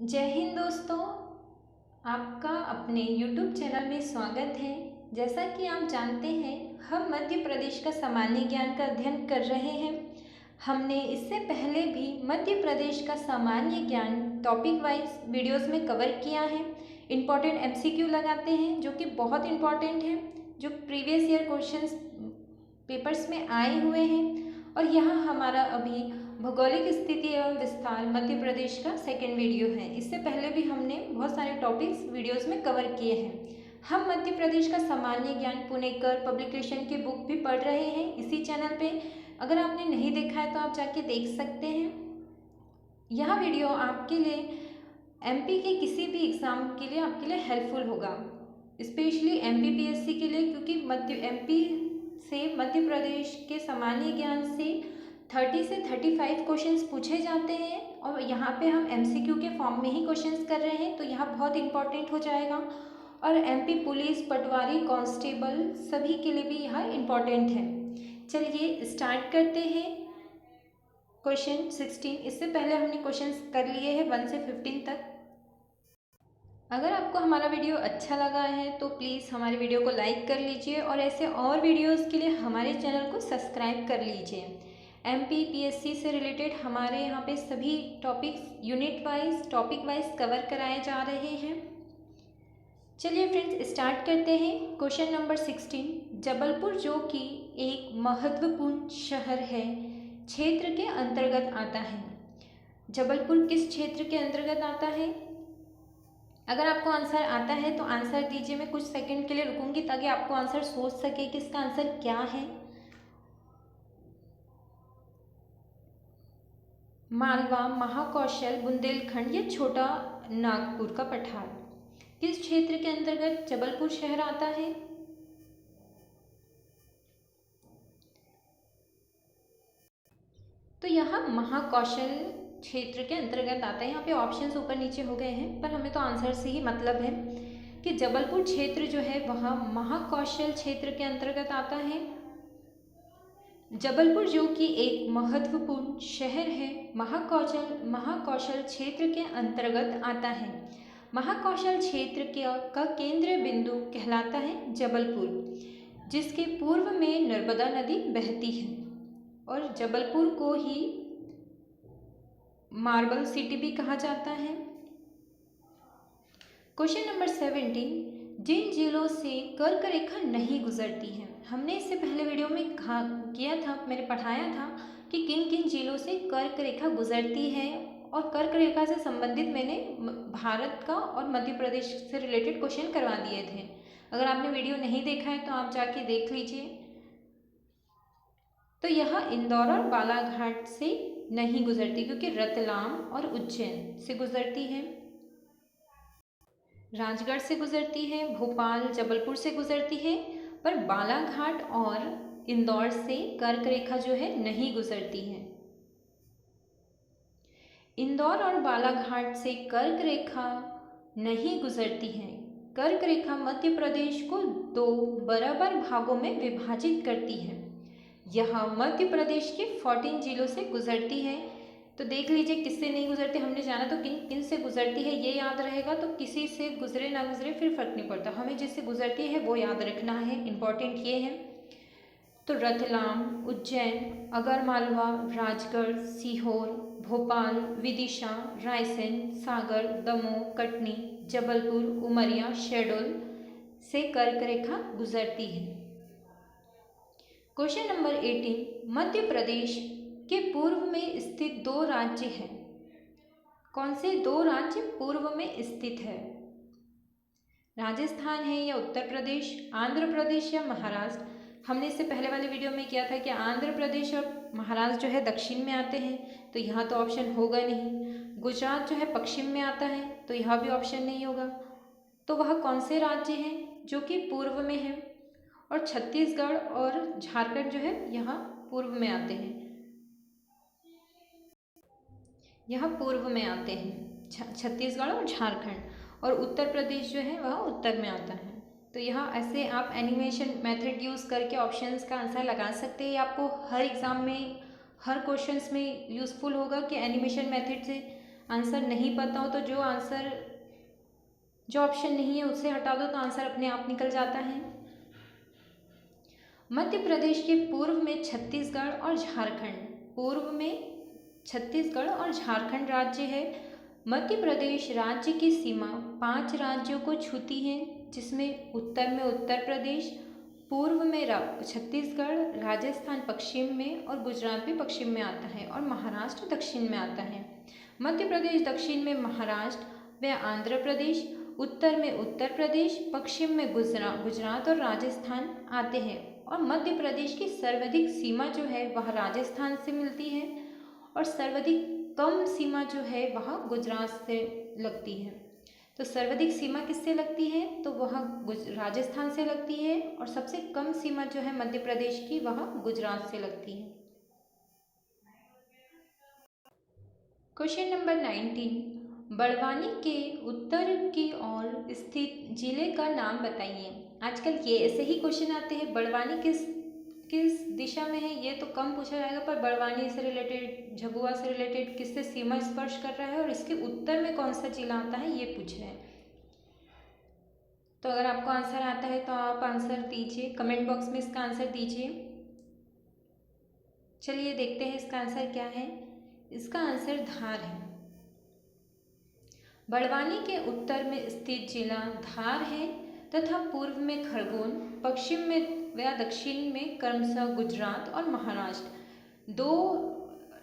जय हिंद दोस्तों, आपका अपने YouTube चैनल में स्वागत है। जैसा कि आप जानते हैं, हम मध्य प्रदेश का सामान्य ज्ञान का अध्ययन कर रहे हैं। हमने इससे पहले भी मध्य प्रदेश का सामान्य ज्ञान टॉपिक वाइज वीडियोस में कवर किया है। इम्पॉर्टेंट MCQ लगाते हैं जो कि बहुत इम्पॉर्टेंट है, जो प्रीवियस ईयर क्वेश्चंस पेपर्स में आए हुए हैं। और यहाँ हमारा अभी भौगोलिक स्थिति एवं विस्तार मध्य प्रदेश का सेकंड वीडियो है। इससे पहले भी हमने बहुत सारे टॉपिक्स वीडियोस में कवर किए हैं। हम मध्य प्रदेश का सामान्य ज्ञान पुणेकर पब्लिकेशन की बुक भी पढ़ रहे हैं इसी चैनल पे। अगर आपने नहीं देखा है तो आप जाके देख सकते हैं। यह वीडियो आपके लिए MP के किसी भी एग्ज़ाम के लिए आपके लिए हेल्पफुल होगा, स्पेशली MPPSC के लिए, क्योंकि MP से मध्य प्रदेश के सामान्य ज्ञान से 30 से 35 क्वेश्चंस पूछे जाते हैं और यहाँ पे हम MCQ के फॉर्म में ही क्वेश्चंस कर रहे हैं, तो यहाँ बहुत इंपॉर्टेंट हो जाएगा। और MP पुलिस, पटवारी, कांस्टेबल सभी के लिए भी यह इम्पॉर्टेंट है। चलिए स्टार्ट करते हैं। क्वेश्चन 16, इससे पहले हमने क्वेश्चंस कर लिए हैं 1 से 15 तक। अगर आपको हमारा वीडियो अच्छा लगा है तो प्लीज़ हमारे वीडियो को लाइक कर लीजिए और ऐसे और वीडियोस के लिए हमारे चैनल को सब्सक्राइब कर लीजिए। MPPSC से रिलेटेड हमारे यहाँ पे सभी topics unit wise, topic wise cover कराए जा रहे हैं। चलिए फ्रेंड्स स्टार्ट करते हैं। क्वेश्चन नंबर 16, जबलपुर जो कि एक महत्वपूर्ण शहर है, क्षेत्र के अंतर्गत आता है। जबलपुर किस क्षेत्र के अंतर्गत आता है? अगर आपको आंसर आता है तो आंसर दीजिए। मैं कुछ सेकंड के लिए रुकूंगी ताकि आपको आंसर सोच सके कि इसका आंसर क्या है। मालवा, महाकौशल, बुंदेलखंड या छोटा नागपुर का पठार किस क्षेत्र के अंतर्गत जबलपुर शहर आता है? तो यहाँ महाकौशल क्षेत्र के अंतर्गत आता है। यहाँ पे ऑप्शंस ऊपर नीचे हो गए हैं, पर हमें तो आंसर से ही मतलब है कि जबलपुर क्षेत्र जो है वह महाकौशल क्षेत्र के अंतर्गत आता है। जबलपुर जो कि एक महत्वपूर्ण शहर है, महाकौशल क्षेत्र के अंतर्गत आता है। महाकौशल क्षेत्र का केंद्र बिंदु कहलाता है जबलपुर, जिसके पूर्व में नर्मदा नदी बहती है। और जबलपुर को ही मार्बल सिटी भी कहा जाता है। क्वेश्चन नंबर 17, जिन जिलों से कर्क रेखा नहीं गुजरती है। हमने इससे पहले वीडियो में किया था, मैंने पढ़ाया था कि किन किन जिलों से कर्क रेखा गुजरती है, और कर्क रेखा से संबंधित मैंने भारत का और मध्य प्रदेश से रिलेटेड क्वेश्चन करवा दिए थे। अगर आपने वीडियो नहीं देखा है तो आप जाके देख लीजिए। तो यह इंदौर और बालाघाट से नहीं गुजरती, क्योंकि रतलाम और उज्जैन से गुजरती है, राजगढ़ से गुजरती है, भोपाल, जबलपुर से गुजरती है, पर बालाघाट और इंदौर से कर्क रेखा जो है नहीं गुजरती है। इंदौर और बालाघाट से कर्क रेखा नहीं गुजरती है। कर्क रेखा मध्य प्रदेश को 2 बराबर भागों में विभाजित करती है। यह मध्य प्रदेश के 14 जिलों से गुजरती है। तो देख लीजिए किससे नहीं गुजरती। हमने जाना तो किन किन से गुजरती है ये याद रहेगा, तो किसी से गुजरे ना गुजरे फिर फर्क नहीं पड़ता, हमें जिससे गुजरती है वो याद रखना है। इम्पॉर्टेंट ये है। तो रतलाम, उज्जैन, आगरमालवा, राजगढ़, सीहोर, भोपाल, विदिशा, रायसेन, सागर, दमोह, कटनी, जबलपुर, उमरिया, शहडोल से कर्क रेखा गुजरती है। क्वेश्चन नंबर 18, मध्य प्रदेश के पूर्व में स्थित 2 राज्य हैं। कौन से 2 राज्य पूर्व में स्थित है? राजस्थान है या उत्तर प्रदेश, आंध्र प्रदेश या महाराष्ट्र? हमने इससे पहले वाले वीडियो में किया था कि आंध्र प्रदेश और महाराष्ट्र जो है दक्षिण में आते हैं, तो यहाँ तो ऑप्शन होगा नहीं। गुजरात जो है पश्चिम में आता है, तो यहाँ भी ऑप्शन नहीं होगा। तो वह कौन से राज्य हैं जो कि पूर्व में है? और छत्तीसगढ़ और झारखंड जो है यहाँ पूर्व में आते हैं, यहाँ पूर्व में आते हैं छत्तीसगढ़ और झारखंड, और उत्तर प्रदेश जो है वह उत्तर में आता है। तो यहाँ ऐसे आप एनिमेशन मेथड यूज़ करके ऑप्शंस का आंसर लगा सकते हैं। आपको हर एग्ज़ाम में, हर क्वेश्चंस में यूज़फुल होगा कि एनिमेशन मेथड से आंसर नहीं पता हो तो जो ऑप्शन नहीं है उससे हटा दो तो आंसर अपने आप निकल जाता है। मध्य प्रदेश के पूर्व में छत्तीसगढ़ और झारखंड, पूर्व में छत्तीसगढ़ और झारखंड राज्य है। मध्य प्रदेश राज्य की सीमा 5 राज्यों को छूती है, जिसमें उत्तर में उत्तर प्रदेश, पूर्व में छत्तीसगढ़, राजस्थान पश्चिम में और गुजरात भी पश्चिम में आता है और महाराष्ट्र दक्षिण में आता है। मध्य प्रदेश दक्षिण में महाराष्ट्र व आंध्र प्रदेश, उत्तर में उत्तर प्रदेश, पश्चिम में गुजरात और राजस्थान आते हैं। और मध्य प्रदेश की सर्वाधिक सीमा जो है वह राजस्थान से मिलती है और सर्वाधिक कम सीमा जो है वह गुजरात से लगती है। तो सर्वाधिक सीमा किससे लगती है तो वह राजस्थान से लगती है और सबसे कम सीमा जो है मध्य प्रदेश की वह गुजरात से लगती है। क्वेश्चन नंबर 19, बड़वानी के उत्तर की ओर स्थित जिले का नाम बताइए। आजकल ये ऐसे ही क्वेश्चन आते हैं, बड़वानी किस दिशा में है ये तो कम पूछा जाएगा, पर बड़वानी से रिलेटेड, झबुआ से रिलेटेड किससे सीमा स्पर्श कर रहा है और इसके उत्तर में कौन सा जिला आता है ये पूछ रहे हैं। तो अगर आपको आंसर आता है तो आप आंसर दीजिए, कमेंट बॉक्स में इसका आंसर दीजिए। चलिए देखते हैं इसका आंसर क्या है। इसका आंसर धार है। बड़वानी के उत्तर में स्थित जिला धार है तथा पूर्व में खरगोन, पश्चिम में व दक्षिण में क्रमशः गुजरात और महाराष्ट्र 2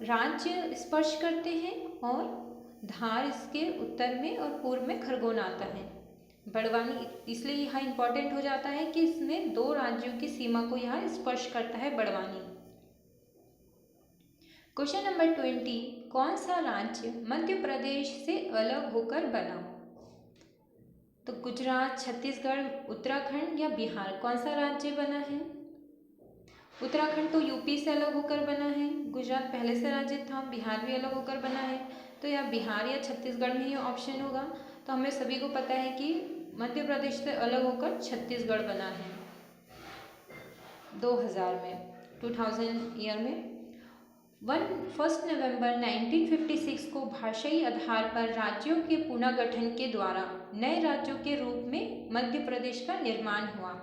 राज्य स्पर्श करते हैं और धार इसके उत्तर में और पूर्व में खरगोन आता है। बड़वानी इसलिए यहाँ इम्पॉर्टेंट हो जाता है कि इसमें 2 राज्यों की सीमा को यहाँ स्पर्श करता है बड़वानी। क्वेश्चन नंबर 20, कौन सा राज्य मध्य प्रदेश से अलग होकर बना। तो गुजरात, छत्तीसगढ़, उत्तराखंड या बिहार, कौन सा राज्य बना है। उत्तराखंड तो यूपी से अलग होकर बना है, गुजरात पहले से राज्य था, बिहार भी अलग होकर बना है, तो यह बिहार या छत्तीसगढ़ में ही ऑप्शन होगा। तो हमें सभी को पता है कि मध्य प्रदेश से अलग होकर छत्तीसगढ़ बना है 2000 में, 2000 ईयर में। 1 नवंबर 1956 को भाषाई आधार पर राज्यों के पुनर्गठन के द्वारा नए राज्यों के रूप में मध्य प्रदेश का निर्माण हुआ।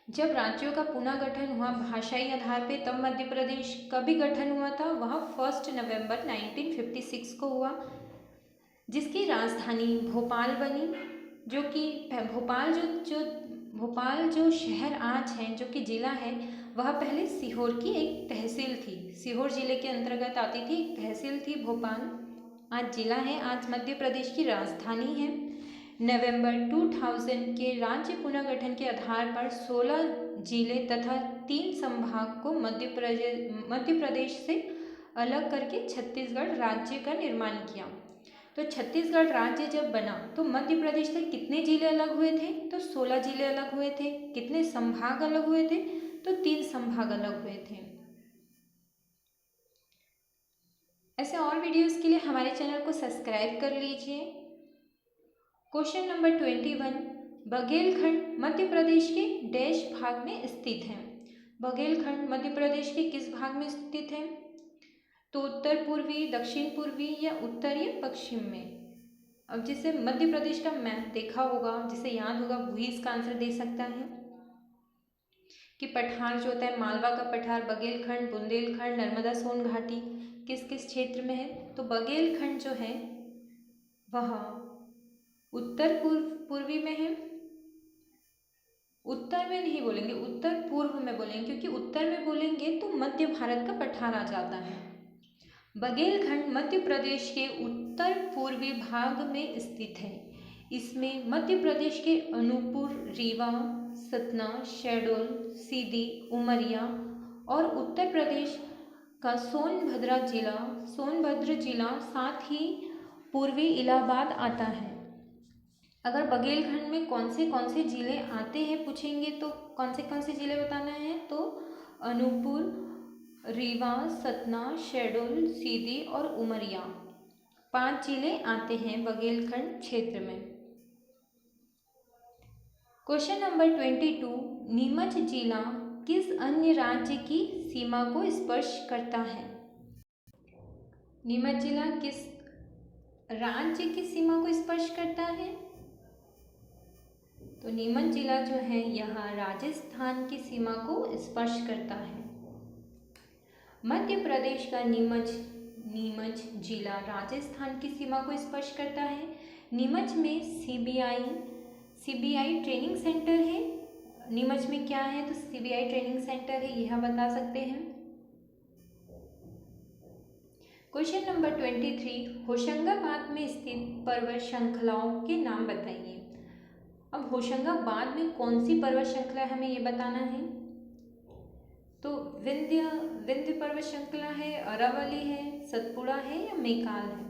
जब राज्यों का पुनर्गठन हुआ भाषाई आधार पे तब मध्य प्रदेश का भी गठन हुआ था, वह 1 नवंबर 1956 को हुआ, जिसकी राजधानी भोपाल बनी, जो कि भोपाल जो शहर आज है, जो कि ज़िला है, वह पहले सीहोर की एक तहसील थी, सीहोर ज़िले के अंतर्गत आती थी, एक तहसील थी भोपाल, आज ज़िला है, आज मध्य प्रदेश की राजधानी है। नवंबर 2000 के राज्य पुनर्गठन के आधार पर 16 जिले तथा 3 संभाग को मध्य प्रदेश से अलग करके छत्तीसगढ़ राज्य का निर्माण किया। तो छत्तीसगढ़ राज्य जब बना तो मध्य प्रदेश से कितने जिले अलग हुए थे तो 16 जिले अलग हुए थे। कितने संभाग अलग हुए थे तो 3 संभाग अलग हुए थे। ऐसे और वीडियोस के लिए हमारे चैनल को सब्सक्राइब कर लीजिए। क्वेश्चन नंबर 21, बघेलखंड मध्य प्रदेश के डैश भाग में स्थित है। बघेलखंड मध्य प्रदेश के किस भाग में स्थित है तो उत्तर पूर्वी, दक्षिण पूर्वी या उत्तरी पश्चिम में। अब जिसे मध्य प्रदेश का मैप देखा होगा, जिसे याद होगा, वही इसका आंसर दे सकता है कि पठार जो होता है, मालवा का पठार, बघेलखंड, बुंदेलखंड, नर्मदा सोन घाटी किस किस क्षेत्र में है तो बघेलखंड जो है वह उत्तर पूर्वी में है। उत्तर में नहीं बोलेंगे, उत्तर पूर्व में बोलेंगे, क्योंकि उत्तर में बोलेंगे तो मध्य भारत का पठार आ जाता है। बघेलखंड मध्य प्रदेश के उत्तर पूर्वी भाग में स्थित है। इसमें मध्य प्रदेश के अनूपपुर, रीवा, सतना, शहडोल, सीधी, उमरिया और उत्तर प्रदेश का सोनभद्र जिला साथ ही पूर्वी इलाहाबाद आता है। अगर बघेलखंड में कौन से जिले आते हैं पूछेंगे तो कौन से जिले बताना है तो अनूपपुर, रीवा, सतना, शहडोल, सीधी और उमरिया 5 जिले आते हैं बघेलखंड क्षेत्र में। क्वेश्चन नंबर 22, नीमच जिला किस अन्य राज्य की सीमा को स्पर्श करता है। नीमच जिला किस राज्य की सीमा को स्पर्श करता है? तो नीमच जिला जो है यहाँ राजस्थान की सीमा को स्पर्श करता है। मध्य प्रदेश का नीमच जिला राजस्थान की सीमा को स्पर्श करता है। नीमच में सीबीआई ट्रेनिंग सेंटर है। नीमच में क्या है? तो सीबीआई ट्रेनिंग सेंटर है, यह बता सकते हैं। क्वेश्चन नंबर 23, होशंगाबाद में स्थित पर्वत श्रृंखलाओं के नाम बताइए। अब होशंगाबाद में कौन सी पर्वत श्रृंखला है हमें ये बताना है। तो विंध्य पर्वत श्रृंखला है, अरावली है, सतपुड़ा है या मैकाल है?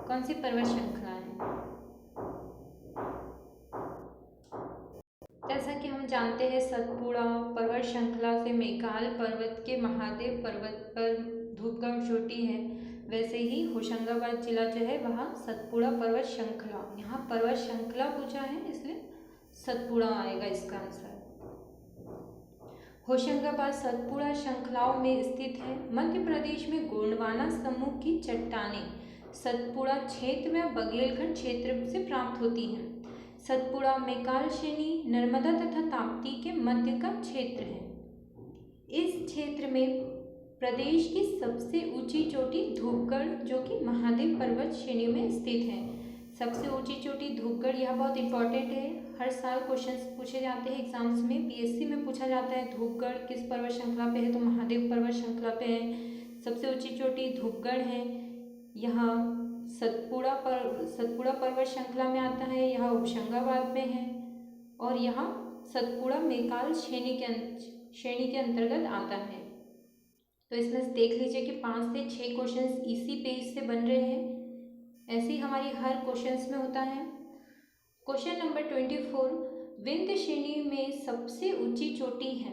कौन सी पर्वत श्रृंखला है? जैसा कि हम जानते हैं सतपुड़ा पर्वत श्रृंखला से मैकाल पर्वत के महादेव पर्वत पर धूपगढ़ चोटी है, वैसे ही होशंगाबाद जिला जो है वहाँ सतपुड़ा पर्वत श्रृंखला, यहाँ पर्वत श्रृंखला पूछा है इसलिए सतपुड़ा आएगा इसका आंसर। होशंगाबाद सतपुड़ा श्रृंखलाओं में स्थित है। मध्य प्रदेश में गोंडवाना समूह की चट्टानें सतपुड़ा क्षेत्र में बघेलखंड क्षेत्र से प्राप्त होती हैं। सतपुड़ा मैकाल श्रेणी नर्मदा तथा ताप्ती के मध्य का क्षेत्र है। इस क्षेत्र में प्रदेश की सबसे ऊंची चोटी धूपगढ़ जो कि महादेव पर्वत श्रेणी में स्थित है। सबसे ऊंची चोटी धूपगढ़, यह बहुत इंपॉर्टेंट है, हर साल क्वेश्चंस पूछे जाते हैं एग्जाम्स में। पीएससी में पूछा जाता है धूपगढ़ किस पर्वत श्रृंखला पे है, तो महादेव पर्वत श्रृंखला पे है। सबसे ऊंची चोटी धूपगढ़ है, यहाँ सतपुड़ा पर्वत श्रृंखला में आता है, यहाँ होशंगाबाद में है और यहाँ सतपुड़ा मैकाल श्रेणी के अंतर्गत आता है। तो इसमें देख लीजिए कि 5 से 6 क्वेश्चंस इसी पेज से बन रहे हैं, ऐसे ही हमारी हर क्वेश्चंस में होता है। क्वेश्चन नंबर 24, विंध्य श्रेणी में सबसे ऊंची चोटी है।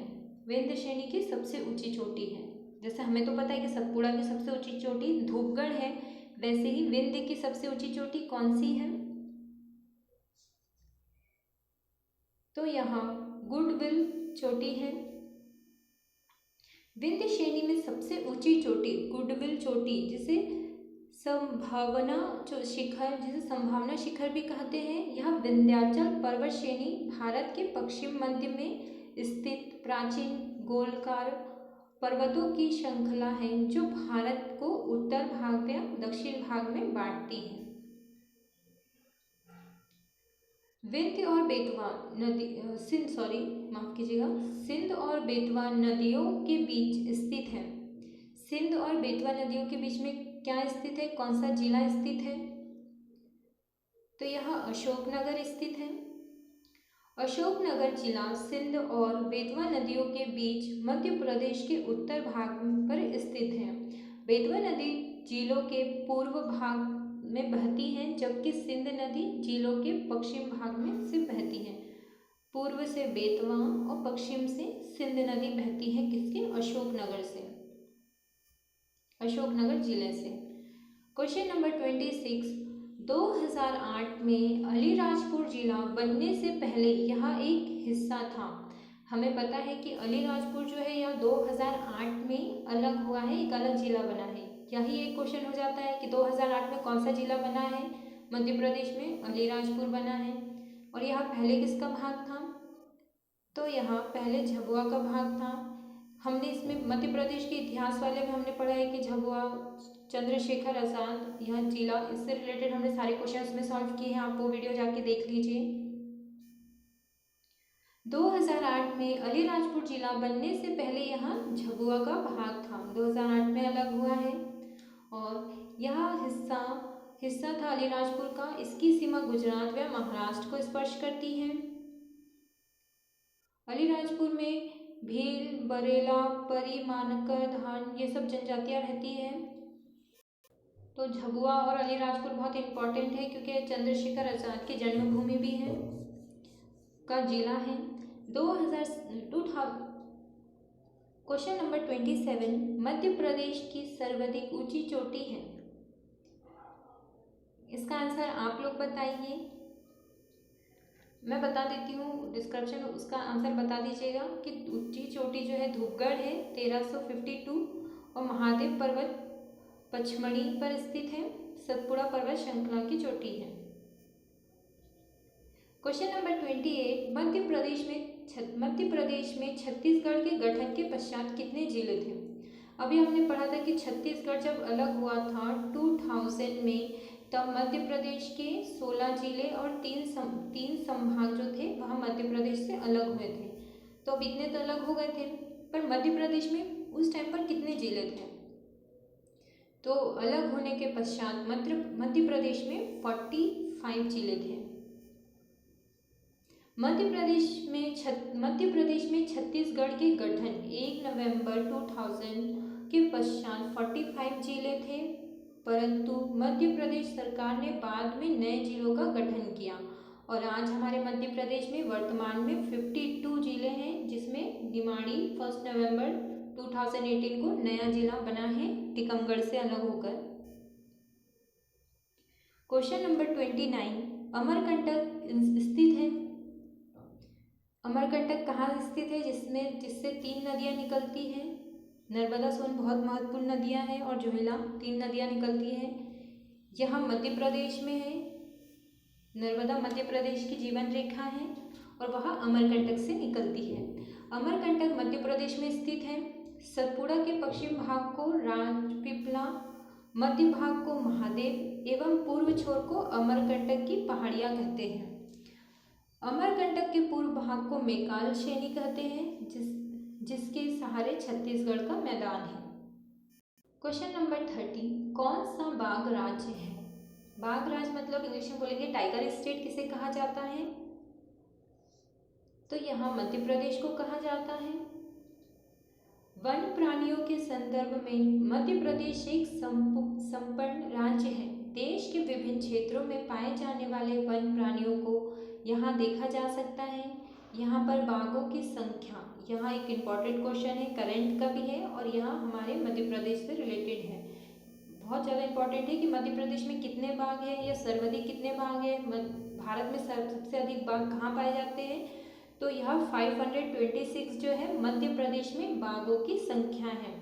विंध्य श्रेणी की सबसे ऊंची चोटी है, जैसे हमें तो पता है कि सतपुड़ा की सबसे ऊंची चोटी धूपगढ़ है, वैसे ही विंध्य की सबसे ऊंची चोटी कौन सी है? तो यहाँ गुडविल चोटी है। विंध्य श्रेणी में सबसे ऊंची चोटी गुडविल चोटी, जिसे संभावना शिखर भी कहते हैं, यह विंध्याचल पर्वत श्रेणी भारत के पश्चिम मध्य में स्थित प्राचीन गोलकार पर्वतों की श्रृंखला है जो भारत को उत्तर भाग में दक्षिण भाग में बांटती है। विंध्य और बेतवा नदी सिंध और बेतवा नदियों के बीच स्थित है। सिंध और बेतवा नदियों के बीच में क्या स्थित है, कौन सा जिला स्थित है? तो यह अशोकनगर स्थित है। अशोकनगर जिला सिंध और बेतवा नदियों के बीच मध्य प्रदेश के उत्तर भाग पर स्थित है। बेतवा नदी जिलों के पूर्व भाग में बहती है, जबकि सिंध नदी जिलों के पश्चिम भाग में से बहती है। पूर्व से बेतवा और पश्चिम से सिंध नदी बहती है, किसके? अशोकनगर से, अशोकनगर जिले से। क्वेश्चन नंबर 26, 2008 में अलीराजपुर जिला बनने से पहले यह एक हिस्सा था। हमें पता है कि अलीराजपुर जो है यह 2008 में अलग हुआ है, एक अलग जिला बना है। यही एक क्वेश्चन हो जाता है कि 2008 में कौन सा जिला बना है? मध्य प्रदेश में अलीराजपुर बना है। और यहाँ पहले किसका भाग था? तो यहाँ पहले झाबुआ का भाग था। हमने इसमें मध्य प्रदेश के इतिहास वाले में हमने पढ़ा है कि झाबुआ, चंद्रशेखर आजाद, यह जिला, इससे रिलेटेड हमने सारे क्वेश्चंस में सॉल्व किए हैं, आप वो वीडियो जाके देख लीजिए। 2008 में अलीराजपुर जिला बनने से पहले यहाँ झाबुआ का भाग था, 2008 में अलग हुआ है और यह हिस्सा था अलीराजपुर का। इसकी सीमा गुजरात व महाराष्ट्र को स्पर्श करती है। अलीराजपुर में भील, बरेला, परी, मानकर, धान, ये सब जनजातियां रहती हैं। तो झाबुआ और अलीराजपुर बहुत इंपॉर्टेंट है क्योंकि चंद्रशेखर आजाद की जन्मभूमि भी है, का जिला है। 2000 क्वेश्चन नंबर 27, मध्य प्रदेश की सर्वाधिक ऊंची चोटी है। इसका आंसर आप लोग बताइए, मैं बता देती हूँ डिस्क्रिप्शन, उसका आंसर बता दीजिएगा कि ऊंची चोटी जो है धूपगढ़ है 1352 और महादेव पर्वत पचमढ़ी पर स्थित है सतपुड़ा पर्वत श्रृंखला की चोटी है। क्वेश्चन नंबर 28, मध्य प्रदेश में छत्तीसगढ़ के गठन के पश्चात कितने जिले थे? अभी हमने पढ़ा था कि छत्तीसगढ़ जब अलग हुआ था 2000 में, तब मध्य प्रदेश के 16 जिले और तीन संभाग जो थे वह मध्य प्रदेश से अलग हुए थे। तो अब इतने तो अलग हो गए थे, पर मध्य प्रदेश में उस टाइम पर कितने जिले थे? तो अलग होने के पश्चात मध्य प्रदेश में 45 जिले थे। मध्य प्रदेश में छत्तीसगढ़ के गठन 1 नवंबर 2000 के पश्चात 45 जिले थे, परंतु मध्य प्रदेश सरकार ने बाद में नए जिलों का गठन किया और आज हमारे मध्य प्रदेश में वर्तमान में 52 जिले हैं, जिसमें निमाड़ी 1 नवंबर 2018 को नया जिला बना है टीकमगढ़ से अलग होकर। क्वेश्चन नंबर 29, अमरकंटक स्थित है। अमरकंटक कहाँ स्थित है? जिससे 3 नदियाँ निकलती हैं। नर्मदा सोन बहुत महत्वपूर्ण नदियाँ हैं और जोहिला 3 नदियाँ निकलती हैं। यह मध्य प्रदेश में है। नर्मदा मध्य प्रदेश की जीवन रेखा है और वह अमरकंटक से निकलती है। अमरकंटक मध्य प्रदेश में स्थित है। सतपुड़ा के पश्चिम भाग को राजपीपला, मध्य भाग को महादेव एवं पूर्व छोर को अमरकंटक की पहाड़ियाँ कहते हैं। अमरकंटक के पूर्व भाग को मैकाल श्रेणी कहते हैं, जिसके सहारे छत्तीसगढ़ का मैदान है। क्वेश्चन नंबर 30, कौन सा बाघ राज्य है? बाघ राज्य मतलब इंग्लिश में बोलेंगे टाइगर स्टेट किसे कहा जाता है? तो यहाँ मध्य प्रदेश को कहा जाता है। वन प्राणियों के संदर्भ में मध्य प्रदेश एक संपन्न राज्य है। देश के विभिन्न क्षेत्रों में पाए जाने वाले वन प्राणियों को यहाँ देखा जा सकता है। यहाँ पर बाघों की संख्या, यहाँ एक इम्पॉर्टेंट क्वेश्चन है, करंट का भी है और यहाँ हमारे मध्य प्रदेश से रिलेटेड है। बहुत ज़्यादा इम्पॉर्टेंट है कि मध्य प्रदेश में कितने बाघ हैं या सर्वाधिक कितने बाघ हैं, भारत में सबसे अधिक बाघ कहाँ पाए जाते हैं? तो यह 526 जो है मध्य प्रदेश में बाघों की संख्या है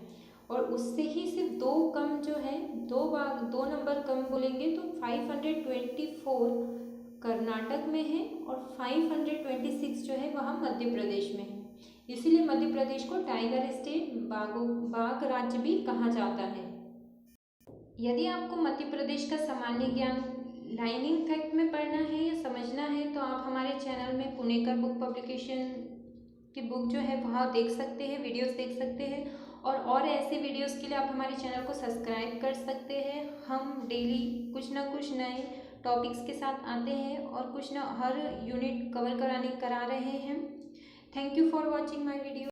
और उससे ही सिर्फ 2 कम जो है, 2 नंबर कम बोलेंगे तो 524 कर्नाटक में है और 526 जो है वह मध्य प्रदेश में है। इसीलिए मध्य प्रदेश को टाइगर स्टेट, बाघ राज्य भी कहा जाता है। यदि आपको मध्य प्रदेश का सामान्य ज्ञान लाइनिंग फैक्ट में पढ़ना है या समझना है तो आप हमारे चैनल में पुणेकर बुक पब्लिकेशन की बुक जो है वहाँ देख सकते हैं, वीडियोस देख सकते हैं और ऐसे वीडियोस के लिए आप हमारे चैनल को सब्सक्राइब कर सकते हैं। हम डेली कुछ ना कुछ नए टॉपिक्स के साथ आते हैं और हर यूनिट करा रहे हैं। Thank you for watching my video.